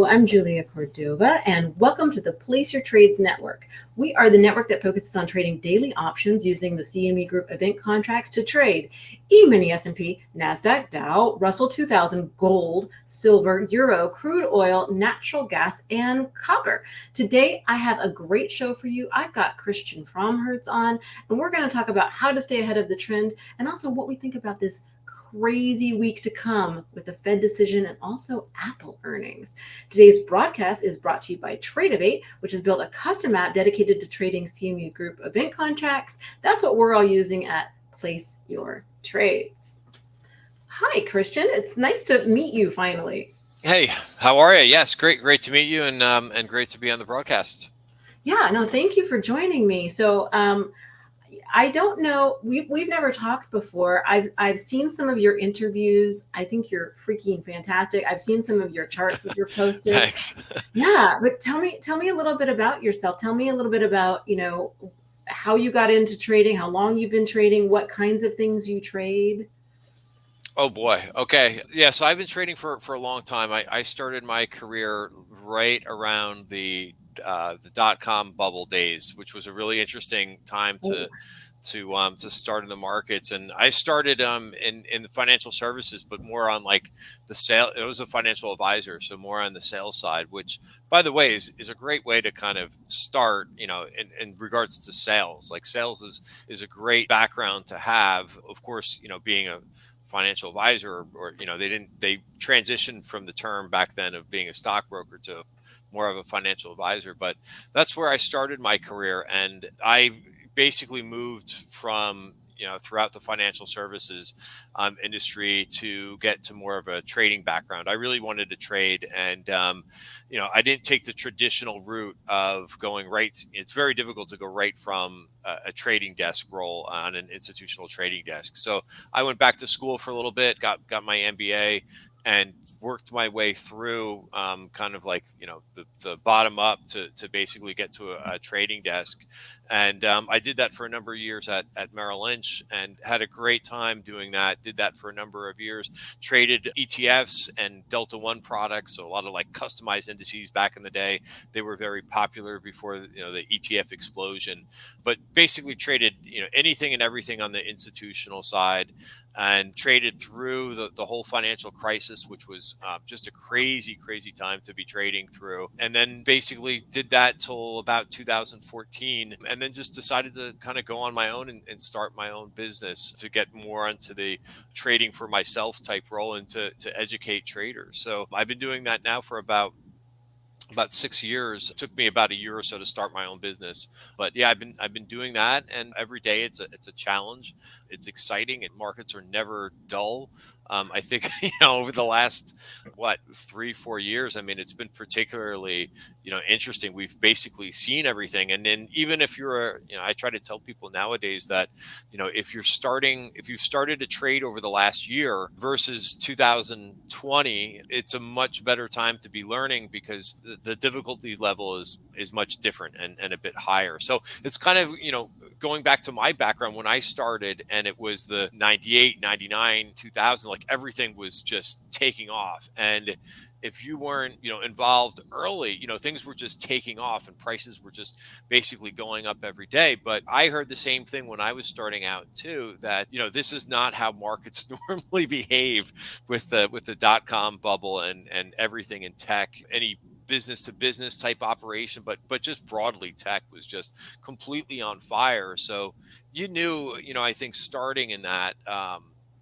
I'm Julia Cordova, and welcome to the Place Your Trades Network. We are the network that focuses on trading daily options using the CME Group event contracts to trade E-mini S&P, NASDAQ, Dow, Russell 2000, gold, silver, euro, crude oil, natural gas, and copper. Today, I have a great show for you. I've got Christian Fromhertz on, and we're going to talk about how to stay ahead of the trend and also what we think about this crazy week to come with the Fed decision and also Apple earnings. Today's broadcast is brought to you by Tradeovate, which has built a custom app dedicated to trading CME Group event contracts. That's what we're all using at Place Your Trades. Hi, Christian. It's nice to meet you finally. Hey, how are you? Yes, great to meet you, and great to be on the broadcast. Yeah, no, thank you for joining me. So, I don't know. We've never talked before. I've seen some of your interviews. I think you're freaking fantastic. I've seen some of your charts that you're posted. Thanks. Yeah, but tell me a little bit about yourself. Tell me a little bit about, how you got into trading, how long you've been trading, what kinds of things you trade. Oh boy. Okay. Yeah. So I've been trading for a long time. I started my career right around the dot-com bubble days, which was a really interesting time to start in the markets. And I started in the financial services, but more on like the sale. It was a financial advisor, so more on the sales side, which, by the way, is a great way to kind of start, in regards to sales. Like sales is a great background to have. Of course, being a financial advisor, or they transitioned from the term back then of being a stockbroker to more of a financial advisor. But that's where I started my career, and I basically moved from throughout the financial services industry to get to more of a trading background. I really wanted to trade, and I didn't take the traditional route of going right. It's very difficult to go right from a trading desk role on an institutional trading desk. So I went back to school for a little bit, got my MBA, and worked my way through kind of like, the bottom up to basically get to a trading desk. And I did that for a number of years at Merrill Lynch, and had a great time doing that. Did that for a number of years, traded ETFs and Delta One products. So a lot of like customized indices back in the day. They were very popular before, the ETF explosion, but basically traded, anything and everything on the institutional side, and traded through the whole financial crisis, which was just a crazy time to be trading through. And then basically did that till about 2014, and then just decided to kind of go on my own and start my own business to get more into the trading for myself type role, and to educate traders. So I've been doing that now for about 6 years. It took me about a year or so to start my own business, but yeah, I've been doing that, and every day it's a challenge. It's exciting, and markets are never dull. I think over the last 3-4 years, I mean, it's been particularly interesting. We've basically seen everything, and then even if you're I try to tell people nowadays that if you've started to trade over the last year versus 2020, it's a much better time to be learning, because the difficulty level is much different and a bit higher. So it's kind of going back to my background when I started, and it was the 98, 99, 2000, like everything was just taking off. And if you weren't, involved early, things were just taking off, and prices were just basically going up every day. But I heard the same thing when I was starting out too, that, this is not how markets normally behave with the dot-com bubble and everything in tech. Any business to business type operation, but just broadly, tech was just completely on fire. So I think starting in that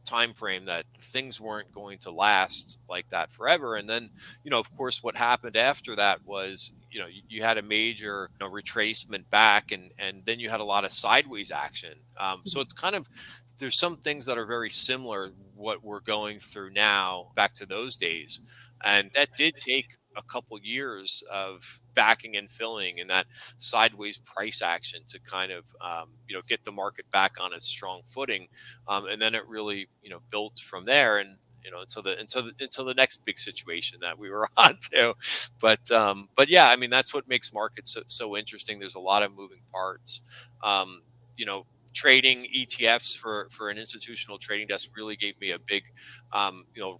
time frame, that things weren't going to last like that forever. And then of course, what happened after that was you had a major retracement back, and then you had a lot of sideways action. So it's kind of, there's some things that are very similar what we're going through now back to those days. And that did take a couple years of backing and filling and that sideways price action to kind of get the market back on its strong footing, and then it really built from there, and until the next big situation that we were on to. But yeah, I mean, that's what makes markets so interesting. There's a lot of moving parts. trading ETFs for an institutional trading desk really gave me a big,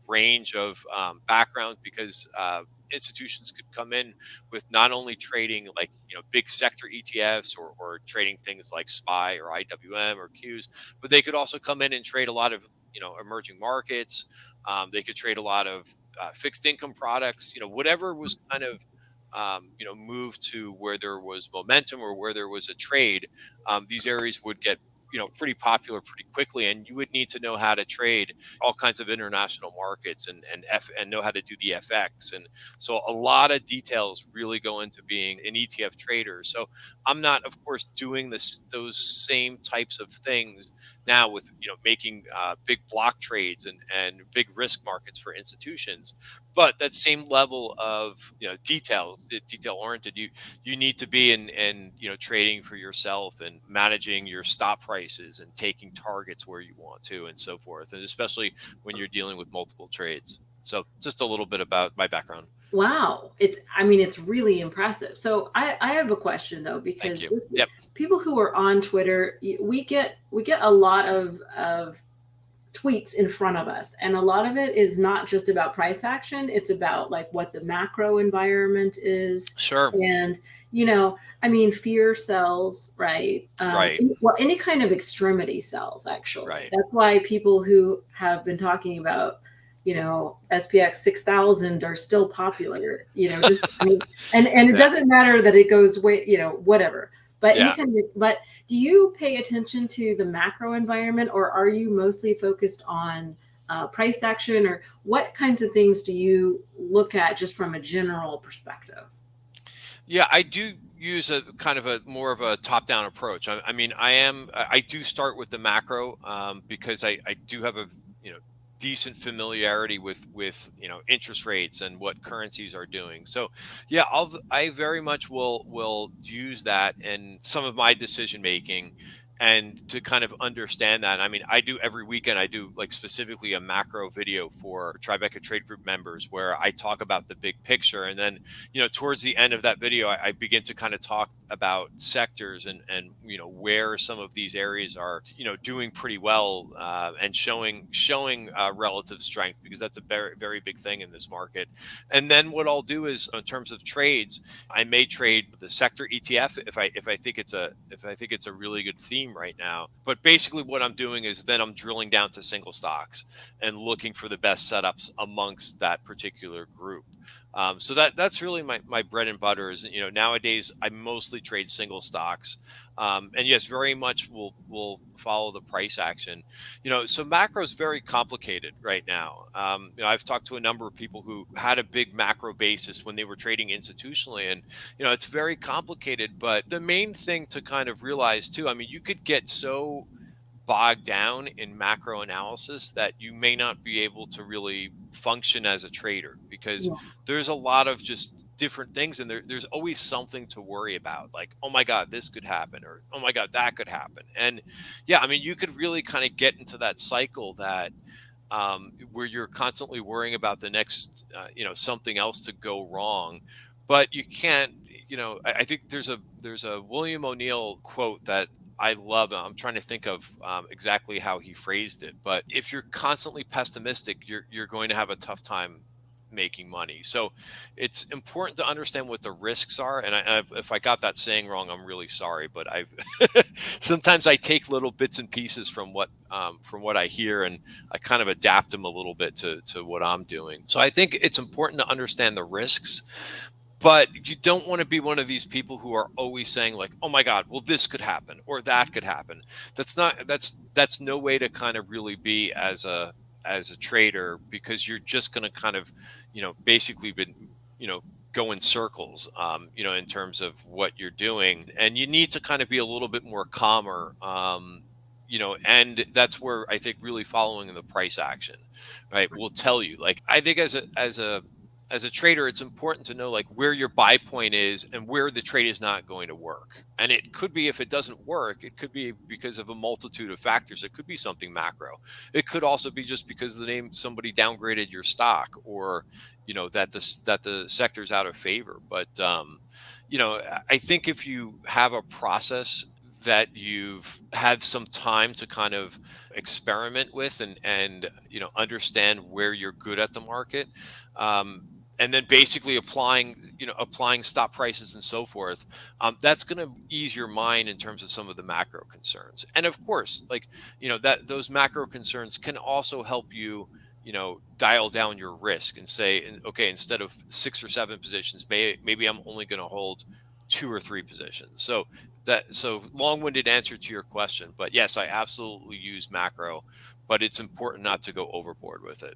range of background, because institutions could come in with not only trading like big sector ETFs, or trading things like SPY or IWM or Qs, but they could also come in and trade a lot of emerging markets. They could trade a lot of fixed income products. Whatever was kind of moved to where there was momentum or where there was a trade. These areas would get pretty popular pretty quickly, and you would need to know how to trade all kinds of international markets, and know how to do the FX. And so a lot of details really go into being an ETF trader. So I'm not, of course, doing those same types of things now with making big block trades and big risk markets for institutions. But that same level of detail oriented, you need to be in trading for yourself and managing your stop prices and taking targets where you want to, and so forth, and especially when you're dealing with multiple trades. So just a little bit about my background. Wow. It's really impressive. So I have a question though, Thank because you. Yep. people who are on Twitter, we get a lot of tweets in front of us, and a lot of it is not just about price action. It's about like what the macro environment is. Sure. And fear sells, right? Right. Well, any kind of extremity sells, actually. Right. That's why people who have been talking about SPX 6000 are still popular, just and it Yeah. doesn't matter that it goes way, whatever. But Yeah. but do you pay attention to the macro environment, or are you mostly focused on price action, or what kinds of things do you look at just from a general perspective? Yeah, I do use a kind of a more of a top-down approach. I do start with the macro, because I do have a you know decent familiarity with interest rates and what currencies are doing. So yeah, I very much will use that in some of my decision making, and to kind of understand that. I mean, I do every weekend. I do like specifically a macro video for Tribeca Trade Group members, where I talk about the big picture, and then towards the end of that video, I begin to kind of talk about sectors, and where some of these areas are doing pretty well, and showing relative strength, because that's a very very big thing in this market. And then what I'll do is, in terms of trades, I may trade the sector ETF if I think it's a really good theme right now. But basically, what I'm doing is then I'm drilling down to single stocks and looking for the best setups amongst that particular group. So that's really my bread and butter. Is nowadays I mostly trade single stocks, and yes, very much will follow the price action. So macro is very complicated right now. I've talked to a number of people who had a big macro basis when they were trading institutionally, and it's very complicated. But the main thing to kind of realize too, I mean, you could get so bogged down in macro analysis that you may not be able to really function as a trader, because Yeah. there's a lot of just different things, and there's always something to worry about, like, oh my god, this could happen, or oh my god, that could happen. And yeah, I mean, you could really kind of get into that cycle that where you're constantly worrying about the next something else to go wrong. But you can't. I think there's a William O'Neill quote that I love. I'm trying to think of exactly how he phrased it, but if you're constantly pessimistic, you're going to have a tough time making money. So it's important to understand what the risks are. And if I got that saying wrong, I'm really sorry. But I've sometimes I take little bits and pieces from what I hear, and I kind of adapt them a little bit to what I'm doing. So I think it's important to understand the risks, but you don't want to be one of these people who are always saying like, oh my god, well, this could happen or that could happen. That's no way to kind of really be as a trader, because you're just going to kind of basically been go in circles, in terms of what you're doing. And you need to kind of be a little bit more calmer, and that's where I think really following the price action, right, will tell you. Like, I think as a trader, it's important to know like where your buy point is and where the trade is not going to work. And it could be, if it doesn't work, it could be because of a multitude of factors. It could be something macro. It could also be just because somebody downgraded your stock, or that the sector's out of favor. But I think if you have a process that you've had some time to kind of experiment with and understand where you're good at the market. Um, and then basically applying stop prices and so forth. That's going to ease your mind in terms of some of the macro concerns. And of course, like, that those macro concerns can also help you, dial down your risk and say, okay, instead of 6 or 7 positions, maybe I'm only going to hold 2 or 3 positions. So long-winded answer to your question, but yes, I absolutely use macro, but it's important not to go overboard with it.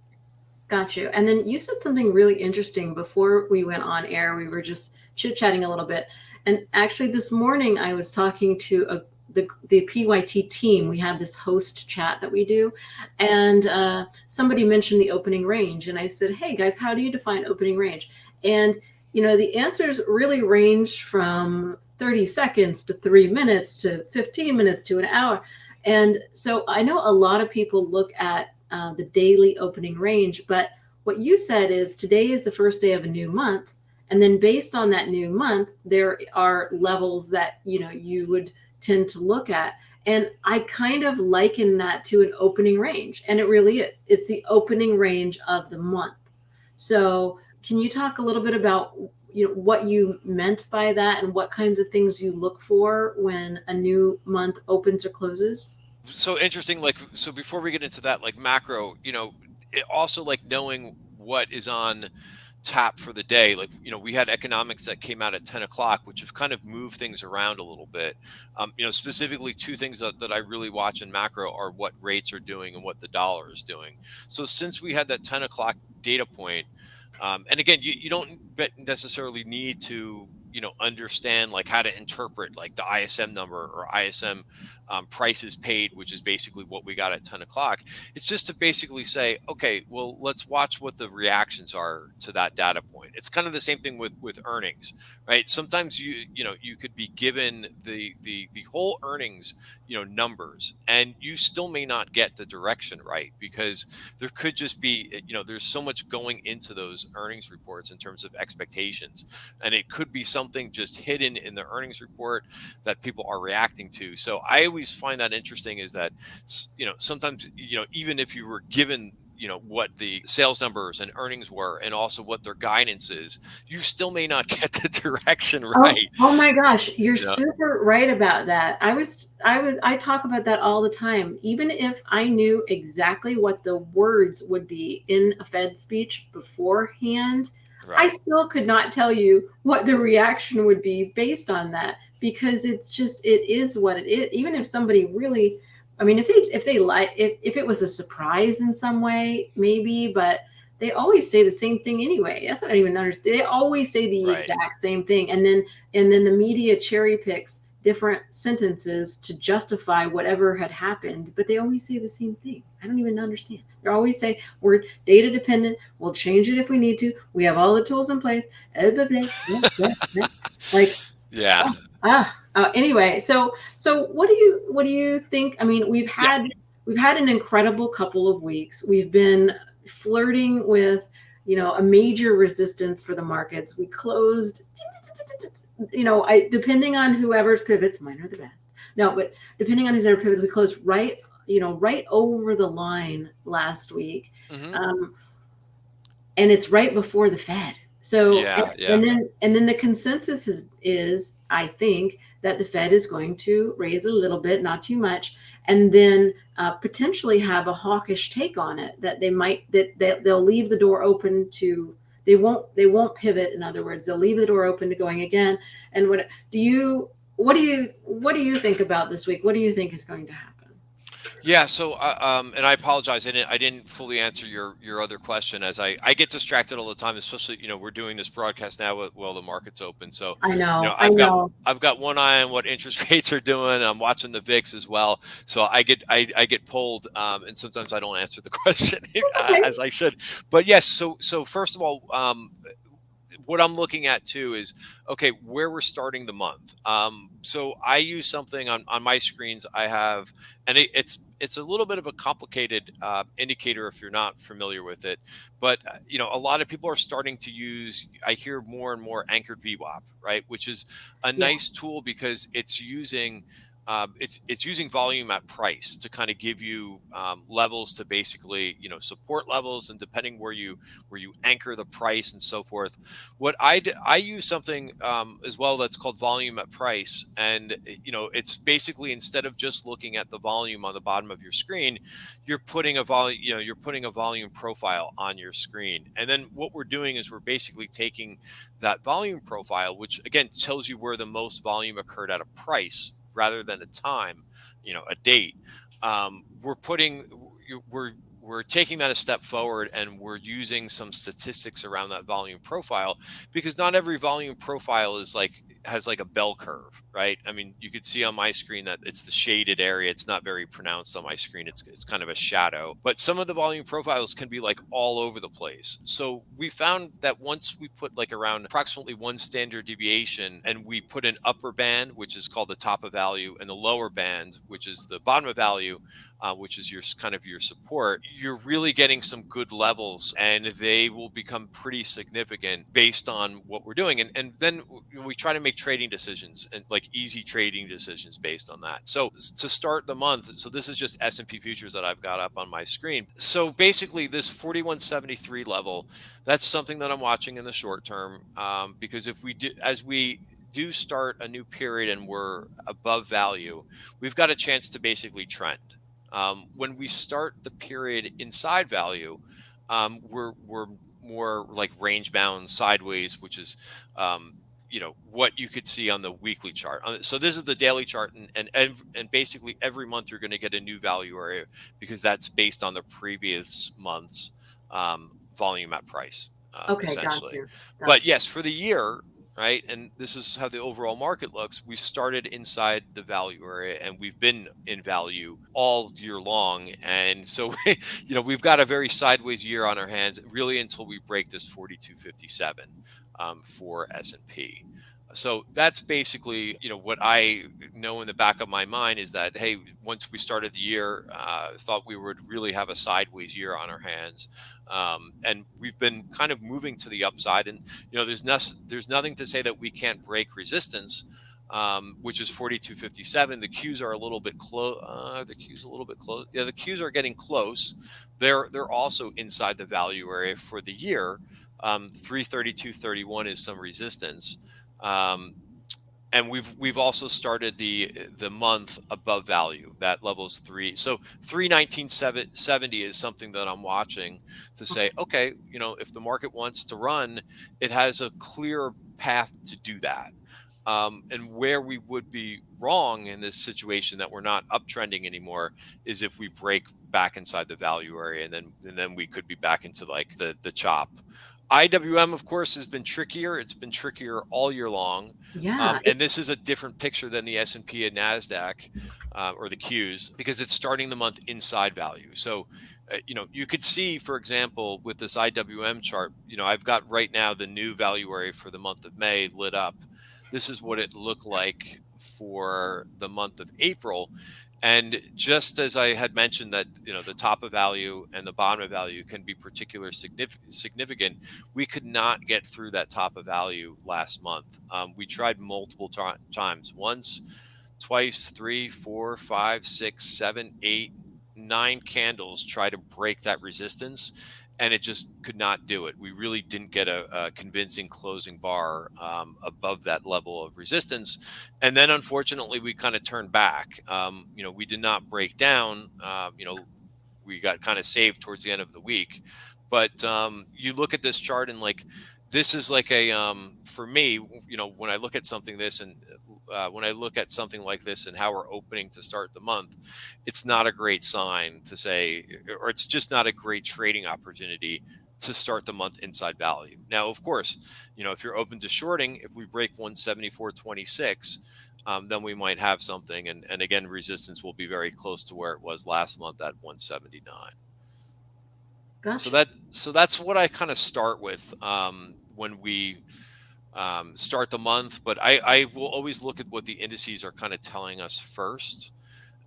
Got you. And then you said something really interesting before we went on air. We were just chit-chatting a little bit. And actually this morning I was talking to the PYT team. We have this host chat that we do. And somebody mentioned the opening range. And I said, hey guys, how do you define opening range? And the answers really range from 30 seconds to 3 minutes to 15 minutes to an hour. And so I know a lot of people look at the daily opening range. But what you said is today is the first day of a new month. And then based on that new month, there are levels that, you would tend to look at. And I kind of liken that to an opening range. And it really is. It's the opening range of the month. So can you talk a little bit about what you meant by that and what kinds of things you look for when a new month opens or closes? So interesting. Like, so before we get into that, like macro, it also, like, knowing what is on tap for the day. Like, we had economics that came out at 10 o'clock, which have kind of moved things around a little bit. Specifically, two things that I really watch in macro are what rates are doing and what the dollar is doing. So since we had that 10 o'clock data point, and again, you don't necessarily need to, understand like how to interpret like the ISM number or ISM prices paid, which is basically what we got at 10 o'clock. It's just to basically say, okay, well, let's watch what the reactions are to that data point. It's kind of the same thing with earnings, right? Sometimes you could be given the whole earnings, numbers, and you still may not get the direction right, because there could just be, there's so much going into those earnings reports in terms of expectations, and it could be something just hidden in the earnings report that people are reacting to. So I always find that interesting, is that, sometimes, even if you were given, what the sales numbers and earnings were and also what their guidance is, you still may not get the direction Oh, right. oh my gosh, you're you know super right about that. I talk about that all the time. Even if I knew exactly what the words would be in a Fed speech beforehand, I right. still could not tell you what the reaction would be based on that, because it is what it is. Even if somebody really, I mean, if it was a surprise in some way, maybe, but they always say the same thing anyway. That's what I don't even understand. They always say the Right. exact same thing, and then the media cherry picks different sentences to justify whatever had happened, but they always say the same thing. I don't even understand. They always say we're data dependent. We'll change it if we need to. We have all the tools in place. Blah, blah, blah, blah, blah. Like, Yeah. anyway, so what do you think? I mean, Yeah. we've had an incredible couple of weeks. We've been flirting with a major resistance for the markets. We closed, I depending on whoever's pivots, mine are the best. No, but depending on who's ever pivots, we closed right over the line last week. Hmm. Um, and it's right before the Fed. So Yeah. Yeah. and then the consensus is I think that the Fed is going to raise a little bit, not too much, and then potentially have a hawkish take on it. That they'll leave the door open to they won't pivot. In other words, they'll leave the door open to going again. And what do you think about this week? What do you think is going to happen? Yeah. So, and I apologize. I didn't fully answer your other question, as I get distracted all the time, especially, we're doing this broadcast now while the market's open. So, I know, I I've got know. I've got one eye on what interest rates are doing. I'm watching the VIX as well. So I get pulled, and sometimes I don't answer the question Okay. as I should. But yes. So first of all, what I'm looking at too is, okay, where we're starting the month. So I use something on my screens. I have, and it's a little bit of a complicated indicator if you're not familiar with it, but a lot of people are starting to use. I hear more and more anchored VWAP, right, which is a Yeah. nice tool because it's using it's using volume at price to kind of give you levels to basically, support levels, and depending where you anchor the price and so forth. I use something as well that's called volume at price, and it's basically, instead of just looking at the volume on the bottom of your screen, you're putting a volume profile on your screen, and then what we're doing is we're basically taking that volume profile, which again tells you where the most volume occurred at a price rather than a time, a date. We're putting we're taking that a step forward, and we're using some statistics around that volume profile, because not every volume profile has like a bell curve, right? I mean, you could see on my screen that it's the shaded area. It's not very pronounced on my screen. It's kind of a shadow, but some of the volume profiles can be like all over the place. So we found that once we put like around approximately one standard deviation, and we put an upper band, which is called the top of value, and the lower band, which is the bottom of value, which is your kind of your support, you're really getting some good levels, and they will become pretty significant based on what we're doing. And then we try to make trading decisions, and like easy trading decisions based on that. So to start the month, so this is just S&P futures that I've got up on my screen. So basically this 4173 level, that's something that I'm watching in the short term, because if we do, as we do start a new period and we're above value, we've got a chance to basically trend. When we start the period inside value, we're more like range bound sideways, which is what you could see on the weekly chart. So this is the daily chart, and basically every month you're going to get a new value area, because that's based on the previous month's volume at price, Okay, got essentially. you. But yes, for the year, right? And this is how the overall market looks. We started inside the value area, and we've been in value all year long. And so, we've got a very sideways year on our hands, really, until we break this 4257 for S&P. So that's basically, what I know in the back of my mind is that, hey, once we started the year, thought we would really have a sideways year on our hands. And we've been kind of moving to the upside, and there's nothing to say that we can't break resistance, which is 4257. The Qs are a little bit close. The Qs a little bit close. Yeah, the Qs are getting close. They're also inside the value area for the year. 332.31 is some resistance. And we've also started the month above value. That level's 319.70 is something that I'm watching to say, okay, if the market wants to run, it has a clear path to do that. And where we would be wrong in this situation, that we're not uptrending anymore, is if we break back inside the value area, and then we could be back into like the chop. IWM, of course, has been trickier. It's been trickier all year long. Yeah. And this is a different picture than the S&P and NASDAQ, or the Qs, because it's starting the month inside value. So, you could see, for example, with this IWM chart, I've got right now the new value area for the month of May lit up. This is what it looked like for the month of April. And just as I had mentioned that, the top of value and the bottom of value can be particularly significant, we could not get through that top of value last month. We tried multiple times, once, twice, 3, 4, 5, 6, 7, 8, 9 candles try to break that resistance, and it just could not do it. We really didn't get a convincing closing bar above that level of resistance. And then unfortunately, we kind of turned back. We did not break down. We got kind of saved towards the end of the week. But you look at this chart, and like, this is like for me, when I look at something when I look at something like this and how we're opening to start the month, it's not a great sign to say, or it's just not a great trading opportunity to start the month inside value. Now, of course, if you're open to shorting, if we break 174.26, then we might have something. And again, resistance will be very close to where it was last month at 179. Gotcha. So that's what I kind of start with when we start the month. But I will always look at what the indices are kind of telling us first,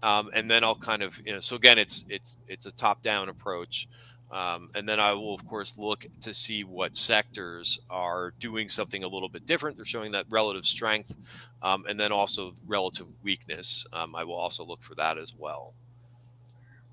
and then I'll kind of, so again, it's a top down approach. And then I will, of course, look to see what sectors are doing something a little bit different. They're showing that relative strength, and then also relative weakness. I will also look for that as well.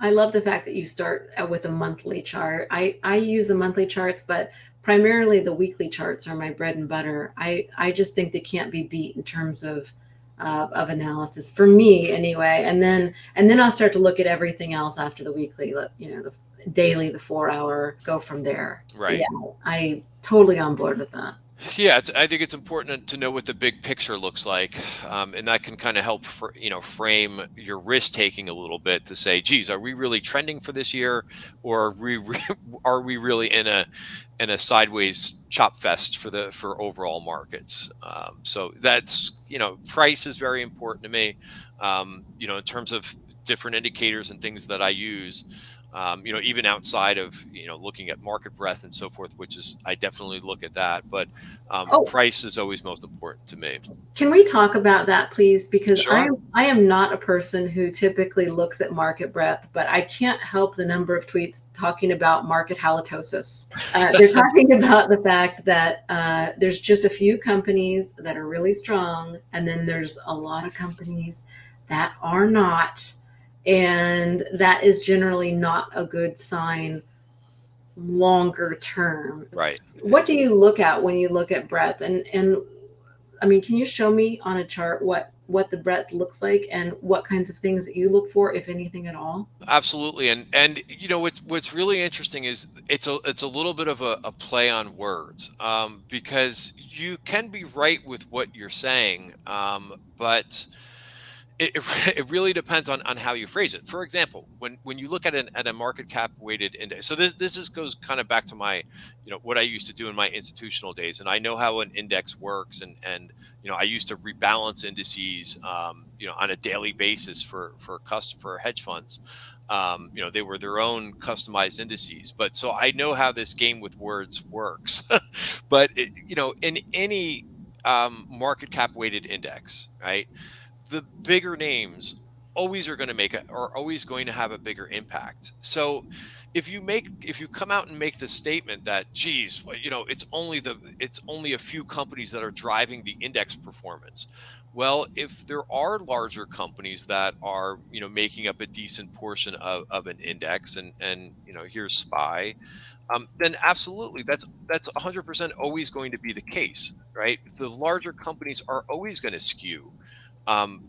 I love the fact that you start with a monthly chart. I use the monthly charts, but primarily the weekly charts are my bread and butter. I just think they can't be beat in terms of analysis for me anyway. And then I'll start to look at everything else after the weekly, the daily, the 4 hour, go from there. But Right. yeah, I totally on board with that. Yeah, I think it's important to know what the big picture looks like, and that can kind of help frame your risk taking a little bit to say, "Geez, are we really trending for this year, or are we really in a sideways chop fest for overall markets?" So that's price is very important to me. In terms of different indicators and things that I use. Even outside of looking at market breadth and so forth, which is I definitely look at that, but Oh, price is always most important to me. can we talk about that, please? Because I Sure. am I am not a person who typically looks at market breadth, but I can't help the number of tweets talking about market halitosis. They're talking about the fact that there's just a few companies that are really strong, and then there's a lot of companies that are not, and that is generally not a good sign longer term. Right. What do you look at when you look at breadth? And I mean, can you show me on a chart what the breadth looks like and what kinds of things that you look for, if anything at all? Absolutely. And what's really interesting is it's a little bit of a play on words, because you can be right with what you're saying, but it really depends on how you phrase it. For example, when you look at a market cap weighted index, so this goes kind of back to my what I used to do in my institutional days, and I know how an index works, and I used to rebalance indices on a daily basis for hedge funds. They were their own customized indices, but so I know how this game with words works. But in any market cap weighted index, right? The bigger names always are always going to have a bigger impact. So if you come out and make the statement that, geez, well, it's only a few companies that are driving the index performance. Well, if there are larger companies that are making up a decent portion of an index, and here's SPY, then absolutely, that's 100% always going to be the case, right? The larger companies are always going to skew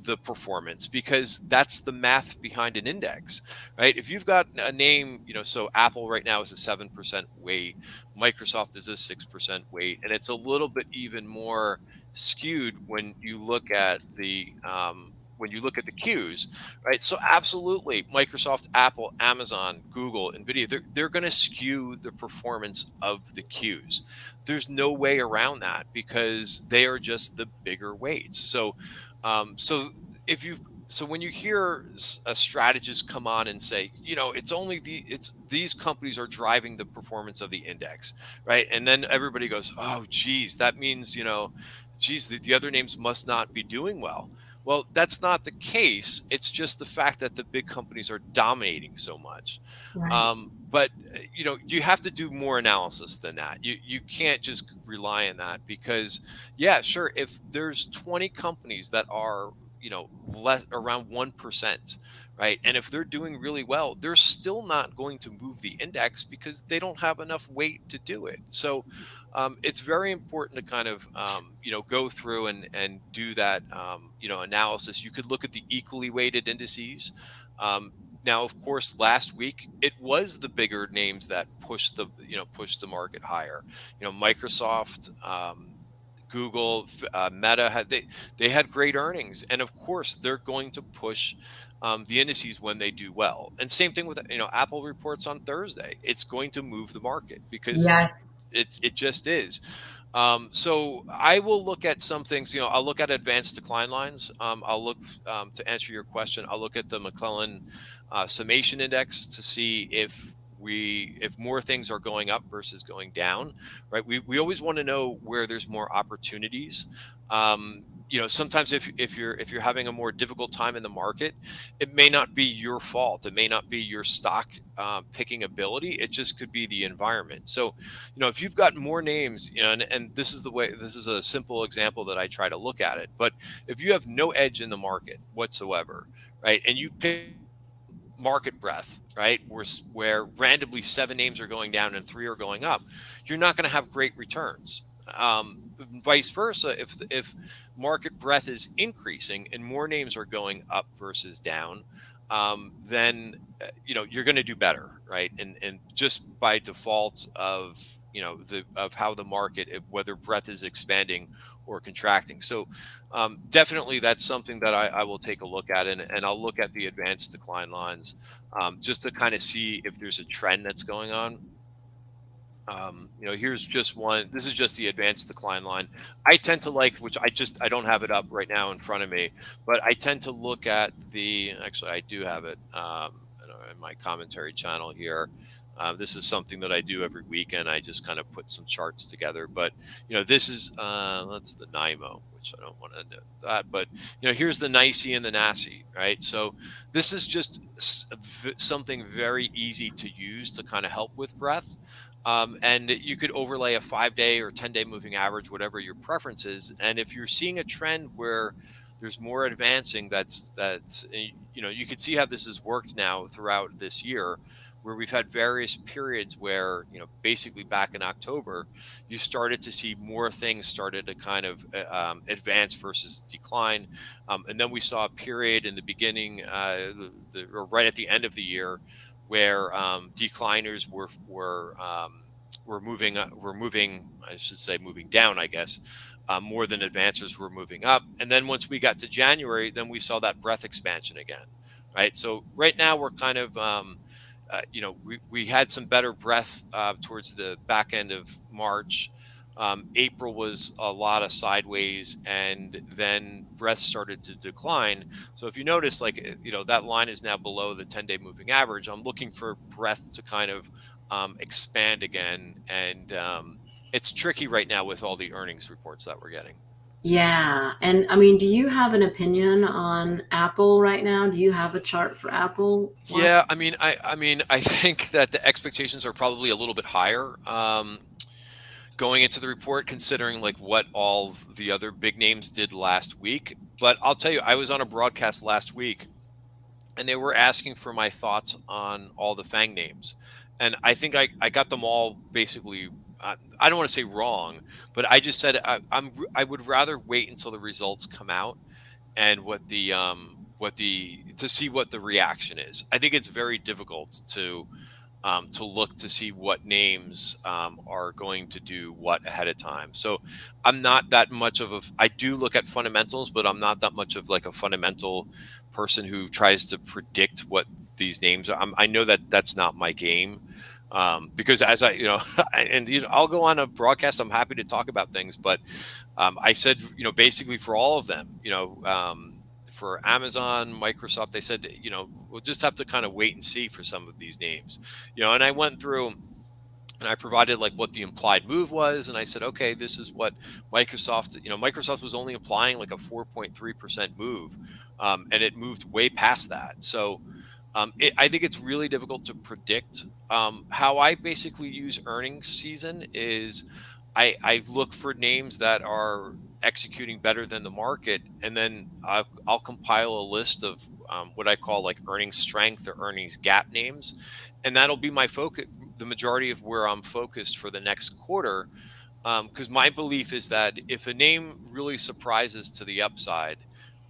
the performance, because that's the math behind an index, right? If you've got a name, so Apple right now is a 7% weight, Microsoft is a 6% weight, and it's a little bit even more skewed when you look at the Qs, right? So absolutely, Microsoft, Apple, Amazon, Google, Nvidia, they're going to skew the performance of the Qs. There's no way around that because they are just the bigger weights. So if you so when you hear a strategist come on and say, it's these companies are driving the performance of the index, right? And then everybody goes, oh, geez, that means geez, the other names must not be doing well. Well, that's not the case. It's just the fact that the big companies are dominating so much. Right. But you have to do more analysis than that. You can't just rely on that because, yeah, sure, if there's 20 companies that are less around 1%, right, and if they're doing really well, they're still not going to move the index because they don't have enough weight to do it. So it's very important to kind of go through and do that analysis. You could look at the equally weighted indices. Now, of course, last week it was the bigger names that pushed the market higher. Microsoft, Google, Meta they had great earnings, and of course they're going to push the indices when they do well. And same thing with Apple reports on Thursday. It's going to move the market because Yes. it just is. So I will look at some things. I'll look at advanced decline lines. I'll look to answer your question. I'll look at the McClellan summation index to see if more things are going up versus going down. Right. We always want to know where there's more opportunities. sometimes if you're having a more difficult time in the market, it may not be your fault. It may not be your stock picking ability. It just could be the environment. So, if you've got more names, and this is the way. This is a simple example that I try to look at it. But if you have no edge in the market whatsoever, right, and you pick market breadth, right, where randomly 7 names are going down and 3 are going up, you're not going to have great returns. Vice versa, if market breadth is increasing and more names are going up versus down, then you're going to do better, right? And just by default of of how the market, whether breadth is expanding or contracting. So definitely that's something that I will take a look at, and I'll look at the advanced decline lines just to kind of see if there's a trend that's going on. Here's just one. This is just the advanced decline line. I tend to like, which I don't have it up right now in front of me, but I tend to look at actually I do have it in my commentary channel here. This is something that I do every weekend. I just kind of put some charts together, but this is that's the NIMO, which I don't want to know that, but here's the NICE and the NASI, right? So this is just something very easy to use to kind of help with breath. And you could overlay a 5-day or 10-day moving average, whatever your preference is. And if you're seeing a trend where there's more advancing, you could see how this has worked now throughout this year, where we've had various periods where, basically back in October, you started to see more things started to kind of advance versus decline. And then we saw a period in the beginning, or right at the end of the year, where decliners were moving, I should say, moving down, I guess, more than advancers were moving up. And then once we got to January, then we saw that breadth expansion again, right? So right now we're kind of, we had some better breadth towards the back end of March. April was a lot of sideways, and then breadth started to decline. So if you notice, that line is now below the 10-day moving average. I'm looking for breadth to kind of expand again, and it's tricky right now with all the earnings reports that we're getting. Yeah. And I mean, do you have an opinion on Apple right now? Do you have a chart for Apple? Yeah, I think that the expectations are probably a little bit higher. Going into the report, considering like what all the other big names did last week. But I'll tell you, I was on a broadcast last week, and they were asking for my thoughts on all the FANG names. And I think I got them all basically, I don't want to say wrong, but I just said I would rather wait until the results come out and to see what the reaction is. I think it's very difficult to look to see what names are going to do what ahead of time. So I'm not that much of I do look at fundamentals, but I'm not that much of like a fundamental person who tries to predict what these names are. I know that that's not my game. Because as I'll go on a broadcast, I'm happy to talk about things, but I said, basically for all of them, for Amazon, Microsoft, they said, we'll just have to kind of wait and see for some of these names, and I went through and I provided like what the implied move was. And I said, okay, this is what Microsoft was only applying like a 4.3% move. And it moved way past that. So I think it's really difficult to predict. How I basically use earnings season is I look for names that are executing better than the market, and then I'll compile a list of what I call like earnings strength or earnings gap names, and that'll be my focus, the majority of where I'm focused for the next quarter. Because my belief is that if a name really surprises to the upside,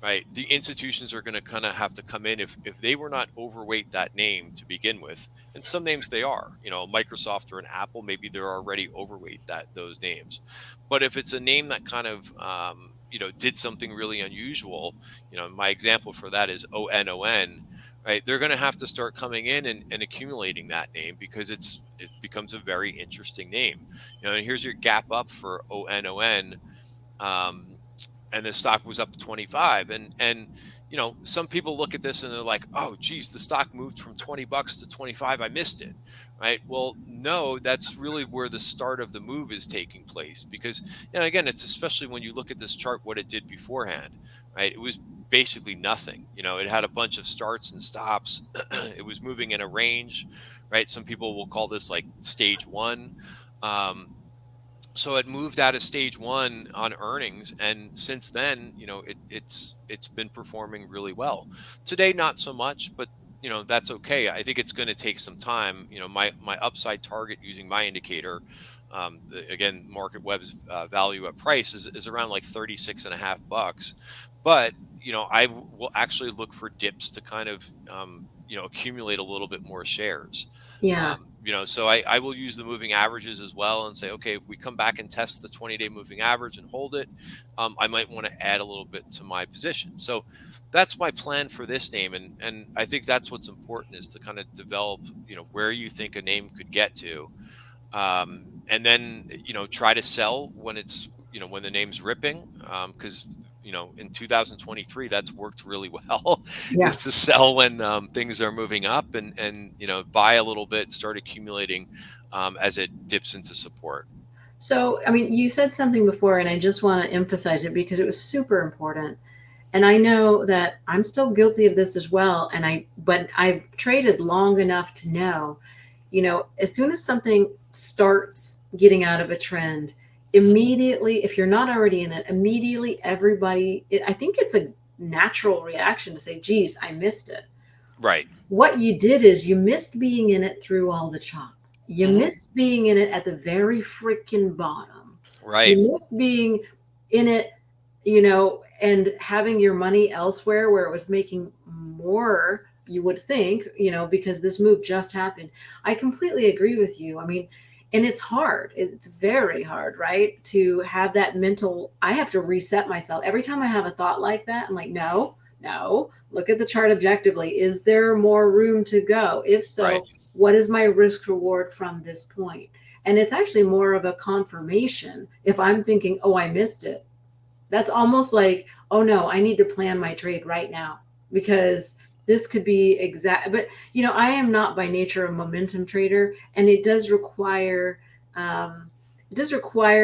right, the institutions are going to kind of have to come in if they were not overweight that name to begin with. And some names they are, Microsoft or an Apple, maybe they're already overweight those names. But if it's a name that kind of did something really unusual, my example for that is ONON, right? They're going to have to start coming in and accumulating that name, because it becomes a very interesting name. And here's your gap up for ONON. And the stock was up 25, and some people look at this and they're like, oh, geez, the stock moved from $20 to 25. I missed it. Right. Well, no, that's really where the start of the move is taking place because, again, it's especially when you look at this chart, what it did beforehand, right? It was basically nothing. It had a bunch of starts and stops. It was moving in a range, right? Some people will call this like stage one. Um, so it moved out of stage one on earnings, and since then, it's been performing really well. Today, not so much, but that's okay. I think it's going to take some time. My upside target using my indicator, again, Market Web's value at price is around like 36 and a half bucks. But will actually look for dips to kind of accumulate a little bit more shares. Yeah. So I will use the moving averages as well and say, okay, if we come back and test the 20-day moving average and hold it, I might want to add a little bit to my position. So that's my plan for this name. And I think that's what's important, is to kind of develop, where you think a name could get to. And then, try to sell when when the name's ripping. Because in 2023, that's worked really well, Yeah. is to sell when things are moving up, and buy a little bit, start accumulating as it dips into support. So, I mean, you said something before, and I just want to emphasize it because it was super important. And I know that I'm still guilty of this as well. But I've traded long enough to know, as soon as something starts getting out of a trend, immediately, if you're not already in it, immediately I think it's a natural reaction to say, geez, I missed it. Right. What you did is you missed being in it through all the chop. You Hmm. missed being in it at the very freaking bottom. Right. You missed being in it, and having your money elsewhere where it was making more, you would think, because this move just happened. I completely agree with you. I mean, and it's hard. It's very hard, right? To have that mental, I have to reset myself. Every time I have a thought like that, I'm like, no, no, look at the chart objectively. Is there more room to go? If Right. so, what is my risk reward from this point? And it's actually more of a confirmation. If I'm thinking, oh, I missed it, that's almost like, oh no, I need to plan my trade right now because this could be exact. But I am not by nature a momentum trader, and um, it does require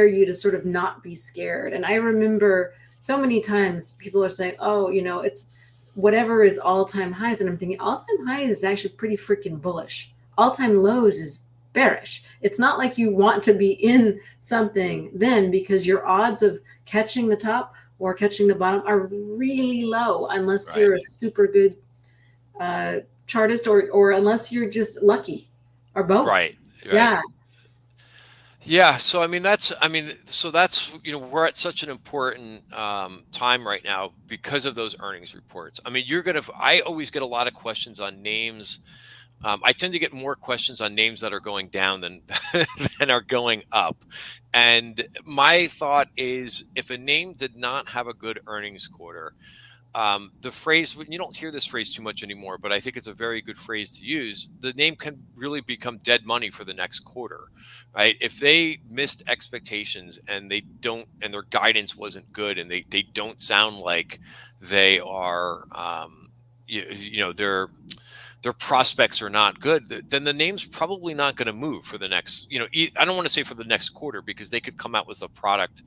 you to sort of not be scared. And I remember so many times people are saying, oh, it's whatever is all time highs, and I'm thinking all time highs is actually pretty freaking bullish. All time lows is bearish. It's not like you want to be in something then, because your odds of catching the top or catching the bottom are really low unless Right. you're a super good chartist, or unless you're just lucky, or both. Right. Right. Yeah. Yeah, so that's we're at such an important time right now because of those earnings reports. I mean, I always get a lot of questions on names. I tend to get more questions on names that are going down than than are going up. And my thought is, if a name did not have a good earnings quarter, the phrase, you don't hear this phrase too much anymore, but I think it's a very good phrase to use. The name can really become dead money for the next quarter, right? If they missed expectations and their guidance wasn't good, and they don't sound like they are, their prospects are not good, then the name's probably not going to move for the next, I don't want to say for the next quarter, because they could come out with a product,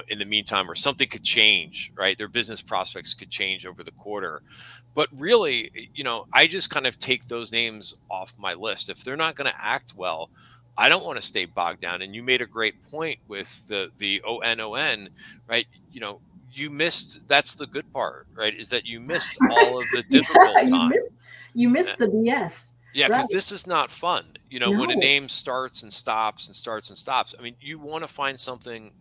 in the meantime, or something could change, right? Their business prospects could change over the quarter. But really, I just kind of take those names off my list. If they're not going to act well, I don't want to stay bogged down. And you made a great point with the ONON, right? You missed, that's the good part, right? Is that you missed all of the Yeah, difficult time. you Uh, missed the BS. Yeah, Right. because this is not fun. When a No. name starts and stops and starts and stops, I mean, you want to find something,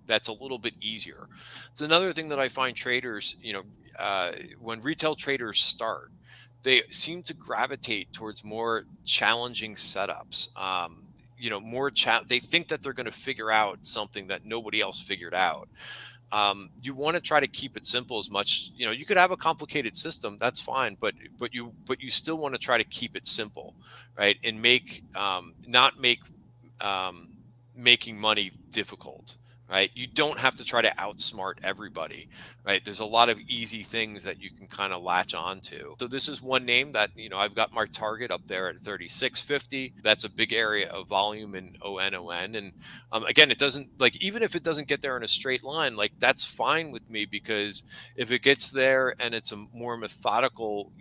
that's a little bit easier. It's another thing that I find traders, when retail traders start, they seem to gravitate towards more challenging setups. They think that they're going to figure out something that nobody else figured out. You want to try to keep it simple as much. You could have a complicated system, that's fine, but you still want to try to keep it simple, right? And not make um, making money difficult, right? You don't have to try to outsmart everybody, right? There's a lot of easy things that you can kind of latch on to. So this is one name that, I've got my target up there at 3650. That's a big area of volume in ONON. And again, it doesn't, like, even if it doesn't get there in a straight line, like, that's fine with me, because if it gets there and it's a more methodical,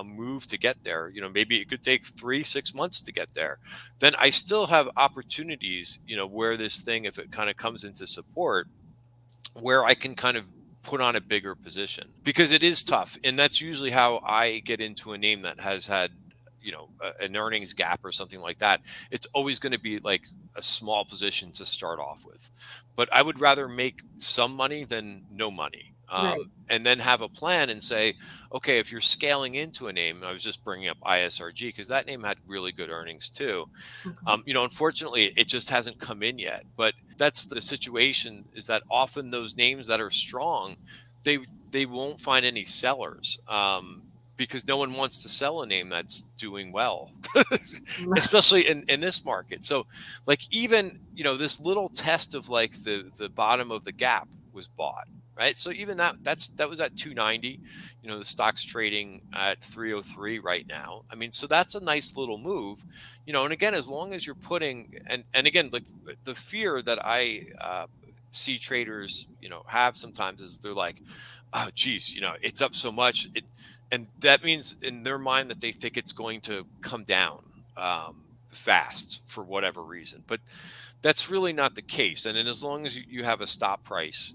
move to get there, maybe it could take 3 6 months to get there, then I still have opportunities, where this thing, if it kind of comes into support, where I can kind of put on a bigger position, because it is tough. And that's usually how I get into a name that has had, an earnings gap or something like that. It's always going to be like a small position to start off with. But I would rather make some money than no money. Right. And then have a plan and say, okay, if you're scaling into a name, I was just bringing up ISRG because that name had really good earnings too. Okay. Unfortunately, it just hasn't come in yet. But that's the situation, is that often those names that are strong, they won't find any sellers, because no one wants to sell a name that's doing well, especially in this market. So, like, even this little test of like the bottom of the gap was bought. Right. So even that was at 290. The stock's trading at 303 right now. I mean, so that's a nice little move. And again, as long as you're putting, and again, like, the fear that I see traders, have sometimes, is they're like, oh geez, it's up so much, and that means in their mind that they think it's going to come down fast for whatever reason. But that's really not the case. And then as long as you have a stop price,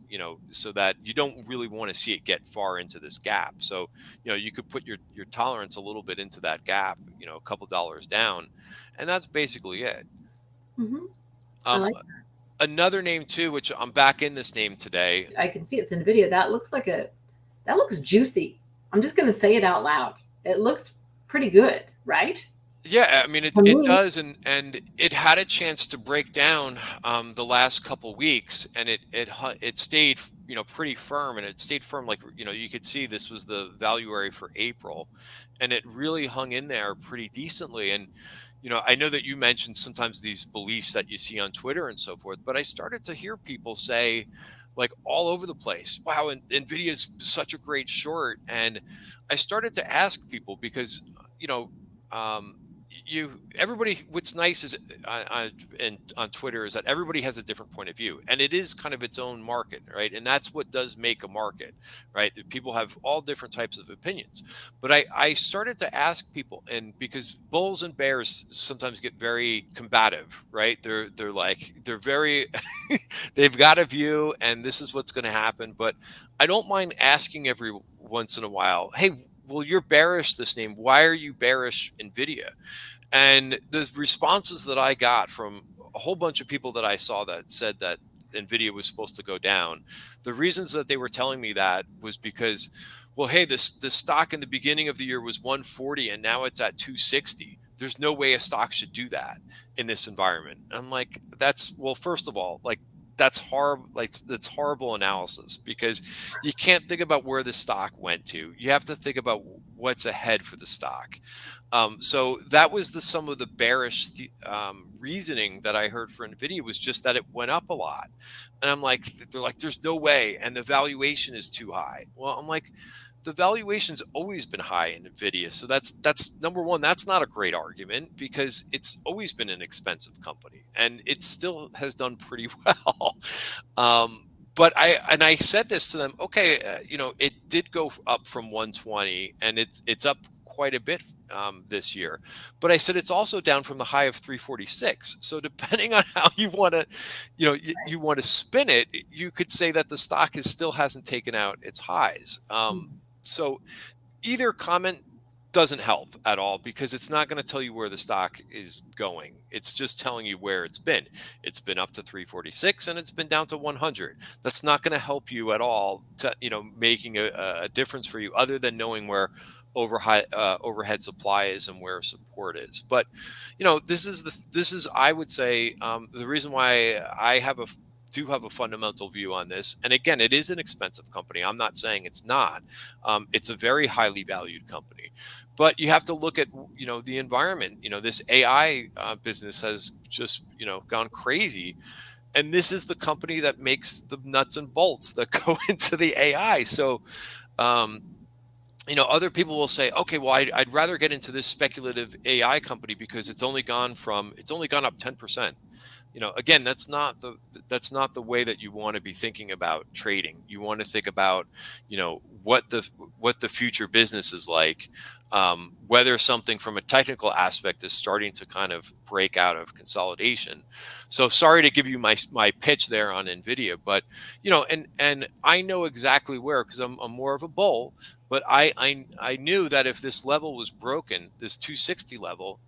so that you don't really want to see it get far into this gap. So, you could put your tolerance a little bit into that gap, a couple dollars down, and that's basically it. Hmm. I Um, like. Another name too, which I'm back in this name today. I can see it's in video. That looks juicy. I'm just going to say it out loud. It looks pretty good, right? Yeah, I mean, it For it me. does, and it had a chance to break down the last couple weeks, and it stayed, pretty firm, and it stayed firm. Like, you could see this was the valuary for April, and it really hung in there pretty decently. And I know that you mentioned sometimes these beliefs that you see on Twitter and so forth, but I started to hear people say, like, all over the place, wow, and Nvidia is such a great short. And I started to ask people, because um, everybody, what's nice is, and on Twitter, is that everybody has a different point of view, and it is kind of its own market, right? And that's what does make a market, right? That people have all different types of opinions. But I started to ask people, and because bulls and bears sometimes get very combative, right? They're very they've got a view, and this is what's going to happen. But I don't mind asking every once in a while, hey, well, you're bearish this name. Why are you bearish Nvidia? And the responses that I got from a whole bunch of people that I saw that said that Nvidia was supposed to go down, the reasons that they were telling me that was because, well, hey, the stock in the beginning of the year was 140 and now it's at 260. There's no way a stock should do that in this environment. And I'm like, well, first of all, like, that's horrible. Like, that's horrible analysis, because you can't think about where the stock went to. You have to think about what's ahead for the stock. So that was some of the bearish reasoning that I heard for Nvidia, was just that it went up a lot. And I'm like, they're like, there's no way, and the valuation is too high. Well, I'm like, the valuation's always been high in Nvidia, so that's number one. That's not a great argument, because it's always been an expensive company, and it still has done pretty well. But I said this to them. Okay, it did go up from 120, and it's up quite a bit this year. But I said it's also down from the high of 346. So depending on how you want to, you want to spin it, you could say that the stock still hasn't taken out its highs. So either comment doesn't help at all, because it's not going to tell you where the stock is going. It's just telling you where it's been. It's been up to 346 and it's been down to 100. That's not going to help you at all to, making a difference for you, other than knowing where overhead supply is and where support is. But this is, I would say, the reason why I do have a fundamental view on this. And again, it is an expensive company. I'm not saying it's not. It's a very highly valued company. But you have to look at, the environment. This AI business has just, gone crazy. And this is the company that makes the nuts and bolts that go into the AI. So, um, other people will say, okay, well, I'd rather get into this speculative AI company because it's only gone up 10%. Again, that's not the way that you want to be thinking about trading. You want to think about, what the future business is like, whether something from a technical aspect is starting to kind of break out of consolidation. So sorry to give you my pitch there on Nvidia, but and I know exactly where, because I'm more of a bull, but I knew that if this level was broken, this 260 level,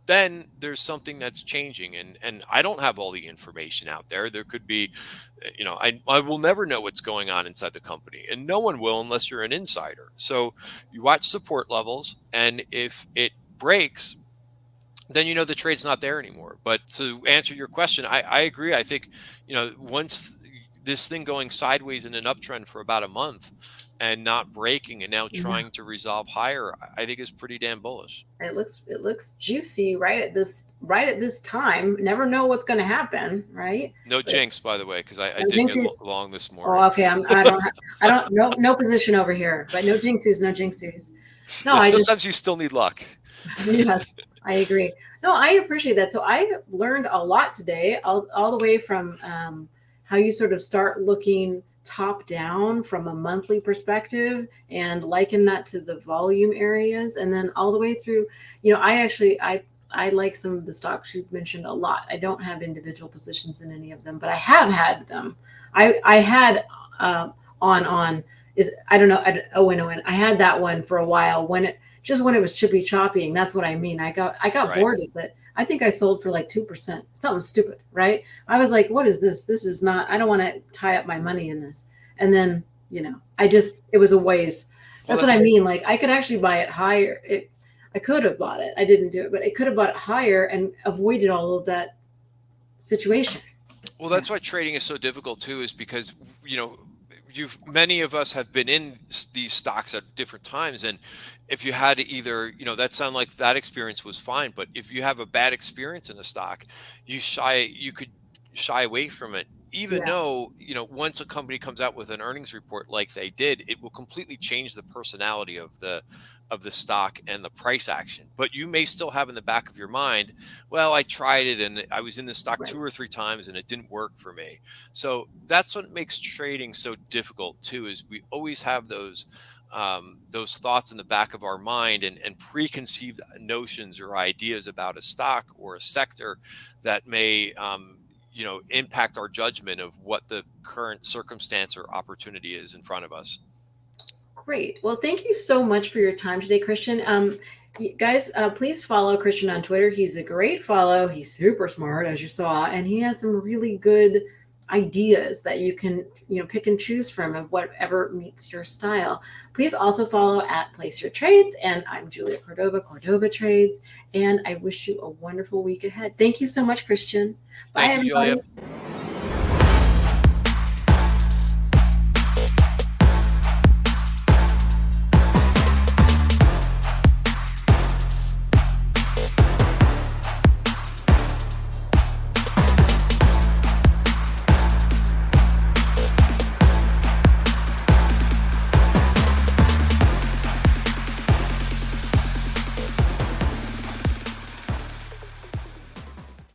then there's something that's changing, and I don't have all the information out there. There could be, I will never know what's going on inside the company, and no one will unless you're an insider. So you watch support levels, and if it breaks, then the trade's not there anymore. But to answer your question, I agree. I think, once this thing going sideways in an uptrend for about a month and not breaking and now Yeah. trying to resolve higher, I think is pretty damn bullish. It looks juicy right at this time. Never know what's going to happen, right? No But jinx, by the way, because I no did get jinxies. long this Oh, morning. okay. I don't no position over here, but no jinxies, no jinxies. No, I just Sometimes you still need luck. yes, I agree. No, I appreciate that. So I learned a lot today, all the way from how you sort of start looking top down from a monthly perspective and liken that to the volume areas, and then all the way through. I like some of the stocks you've mentioned a lot. I don't have individual positions in any of them, but I have had them. I had on is I don't know. ON. I had that one for a while when it was chippy choppying. That's what I mean. I got Right. bored with it. I think I sold for like 2%, something stupid, right? I was like, what is this? This is not, I don't want to tie up my money in this. And then, it was a waste. Well, That's what I that's mean. Like I could actually buy it higher. I could have bought it. I didn't do it, but I could have bought it higher and avoided all of that situation. well, Yeah. that's why trading is so difficult too, is because many of us have been in these stocks at different times, and if you had to either, that sound like that experience was fine, but if you have a bad experience in a stock, you could shy away from it, even Yeah. though once a company comes out with an earnings report like they did, it will completely change the personality of the stock and the price action. But you may still have in the back of your mind, well, I tried it and I was in the stock Right. 2 or 3 times and it didn't work for me. So that's what makes trading so difficult too, is we always have those thoughts in the back of our mind, and preconceived notions or ideas about a stock or a sector that may impact our judgment of what the current circumstance or opportunity is in front of us. Great. Well, thank you so much for your time today, Christian. Guys, please follow Christian on Twitter. He's a great follow. He's super smart, as you saw, and he has some really good ideas that you can, pick and choose from of whatever meets your style. Please also follow at Place Your Trades, and I'm Julia Cordova Trades, and I wish you a wonderful week ahead. Thank you so much, Christian. Bye, Thank you, Julia. everybody.